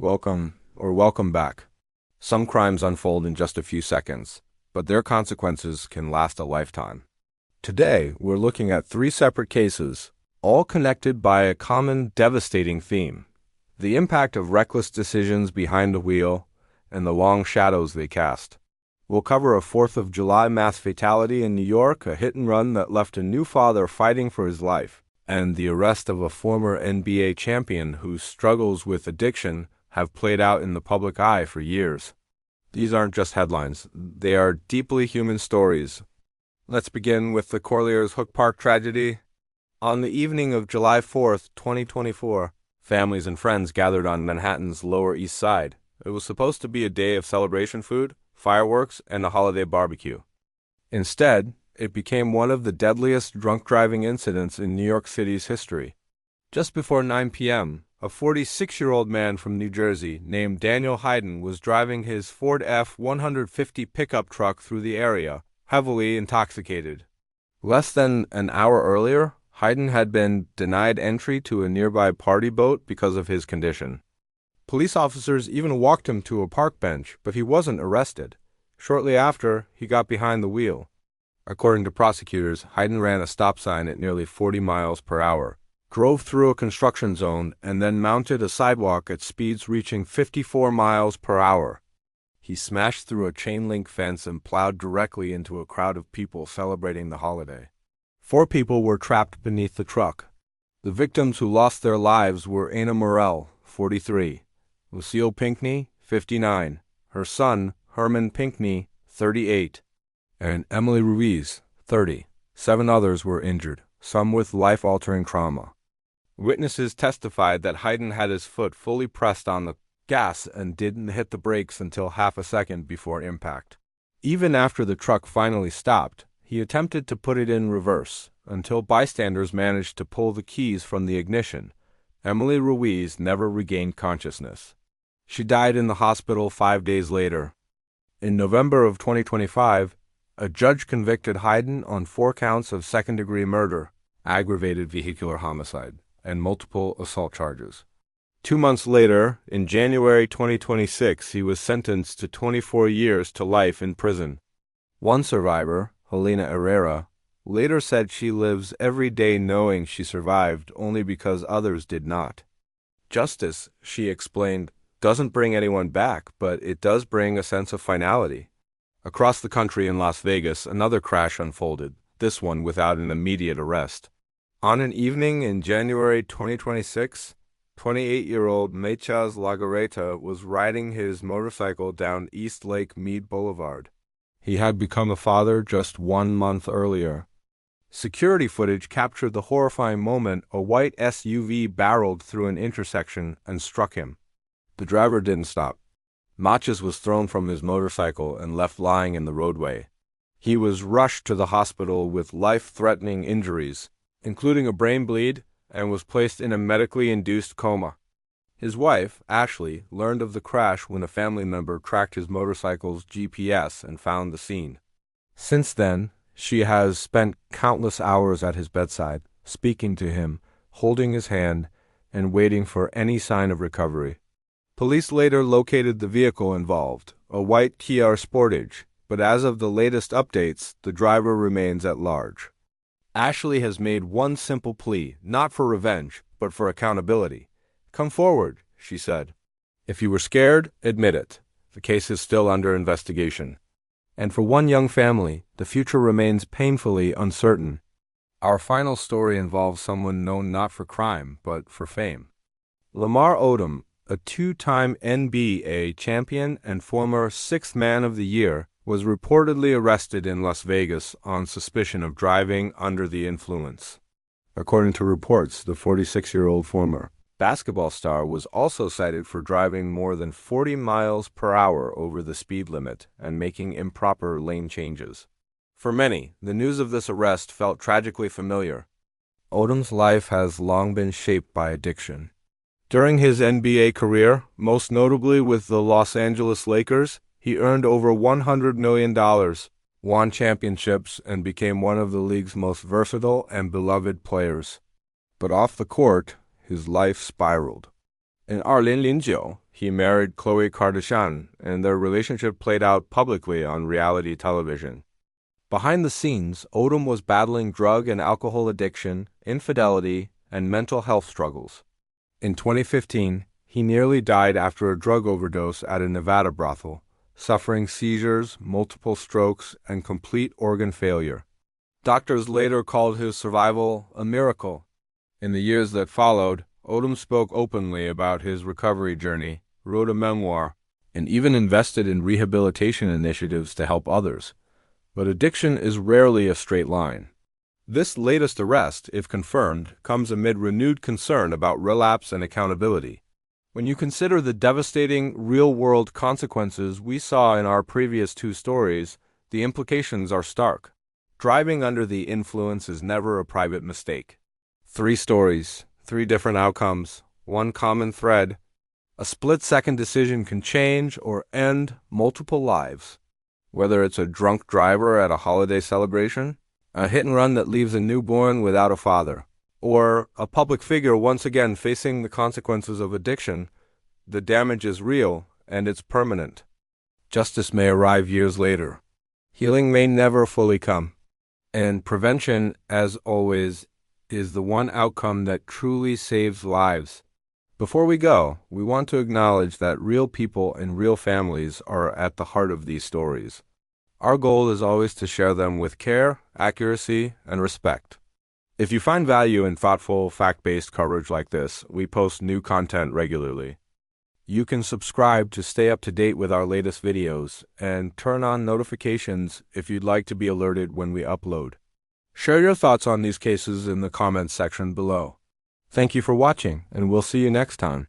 Welcome back. Some crimes unfold in just a few seconds, but their consequences can last a lifetime. Today, we're looking at three separate cases, all connected by a common devastating theme: the impact of reckless decisions behind the wheel and the long shadows they cast. We'll cover a 4th of July mass fatality in New York, a hit-and-run that left a new father fighting for his life, and the arrest of a former NBA champion whose struggles with addiction have played out in the public eye for years. These aren't just headlines. They are deeply human stories. Let's begin with the Corlears Hook Park tragedy. On the evening of July 4th, 2024, families and friends gathered on Manhattan's Lower East Side. It was supposed to be a day of celebration food, fireworks, and a holiday barbecue. Instead, it became one of the deadliest drunk driving incidents in New York City's history. Just before 9 p.m., a 46-year-old man from New Jersey named Daniel Hayden was driving his Ford F-150 pickup truck through the area, heavily intoxicated. Less than an hour earlier, Hayden had been denied entry to a nearby party boat because of his condition. Police officers even walked him to a park bench, but he wasn't arrested. Shortly after, he got behind the wheel. According to prosecutors, Hayden ran a stop sign at nearly 40 miles per hour, drove through a construction zone, and then mounted a sidewalk at speeds reaching 54 miles per hour. He smashed through a chain-link fence and plowed directly into a crowd of people celebrating the holiday. 4 people were trapped beneath the truck. The victims who lost their lives were Anna Morell, 43, Lucille Pinckney, 59, her son, Herman Pinckney, 38, and Emily Ruiz, 30. 7 others were injured, some with life-altering trauma. Witnesses testified that Hayden had his foot fully pressed on the gas and didn't hit the brakes until half a second before impact. Even after the truck finally stopped, he attempted to put it in reverse, until bystanders managed to pull the keys from the ignition. Emily Ruiz never regained consciousness. She died in the hospital 5 days later. In November of 2025, a judge convicted Hayden on 4 counts of second-degree murder, aggravated vehicular homicide, and multiple assault charges. 2 months later, in January 2026, he was sentenced to 24 years to life in prison. One survivor, Helena Herrera, later said she lives every day knowing she survived only because others did not. Justice, she explained, doesn't bring anyone back, but it does bring a sense of finality. Across the country in Las Vegas, another crash unfolded, this one without an immediate arrest. On an evening in January 2026, 28-year-old Mechas Lagareta was riding his motorcycle down East Lake Mead Boulevard. He had become a father just 1 month earlier. Security footage captured the horrifying moment a white SUV barreled through an intersection and struck him. The driver didn't stop. Machas was thrown from his motorcycle and left lying in the roadway. He was rushed to the hospital with life-threatening injuries, including a brain bleed, and was placed in a medically induced coma. His wife, Ashley, learned of the crash when a family member tracked his motorcycle's GPS and found the scene. Since then, she has spent countless hours at his bedside, speaking to him, holding his hand, and waiting for any sign of recovery. Police later located the vehicle involved, a white Kia Sportage, but as of the latest updates, the driver remains at large. Ashley has made one simple plea, not for revenge, but for accountability. "Come forward," she said. "If you were scared, admit it. The case is still under investigation." And for one young family, the future remains painfully uncertain. Our final story involves someone known not for crime, but for fame. Lamar Odom, a 2-time NBA champion and former 6th Man of the Year, was reportedly arrested in Las Vegas on suspicion of driving under the influence. According to reports, the 46-year-old former basketball star was also cited for driving more than 40 miles per hour over the speed limit and making improper lane changes. For many, the news of this arrest felt tragically familiar. Odom's life has long been shaped by addiction. During his NBA career, most notably with the Los Angeles Lakers, he earned over $100 million, won championships, and became one of the league's most versatile and beloved players. But off the court, his life spiraled. In 2009, he married Khloé Kardashian, and their relationship played out publicly on reality television. Behind the scenes, Odom was battling drug and alcohol addiction, infidelity, and mental health struggles. In 2015, he nearly died after a drug overdose at a Nevada brothel, suffering seizures, multiple strokes, and complete organ failure. Doctors later called his survival a miracle. In the years that followed, Odom spoke openly about his recovery journey, wrote a memoir, and even invested in rehabilitation initiatives to help others. But addiction is rarely a straight line. This latest arrest, if confirmed, comes amid renewed concern about relapse and accountability. When you consider the devastating real-world consequences we saw in our previous two stories, the implications are stark. Driving under the influence is never a private mistake. 3 stories, 3 different outcomes, 1 common thread. A split-second decision can change or end multiple lives. Whether it's a drunk driver at a holiday celebration, a hit-and-run that leaves a newborn without a father, or a public figure once again facing the consequences of addiction, the damage is real and it's permanent. Justice may arrive years later. Healing may never fully come. And prevention, as always, is the one outcome that truly saves lives. Before we go, we want to acknowledge that real people and real families are at the heart of these stories. Our goal is always to share them with care, accuracy, and respect. If you find value in thoughtful, fact-based coverage like this, we post new content regularly. You can subscribe to stay up to date with our latest videos and turn on notifications if you'd like to be alerted when we upload. Share your thoughts on these cases in the comments section below. Thank you for watching, and we'll see you next time.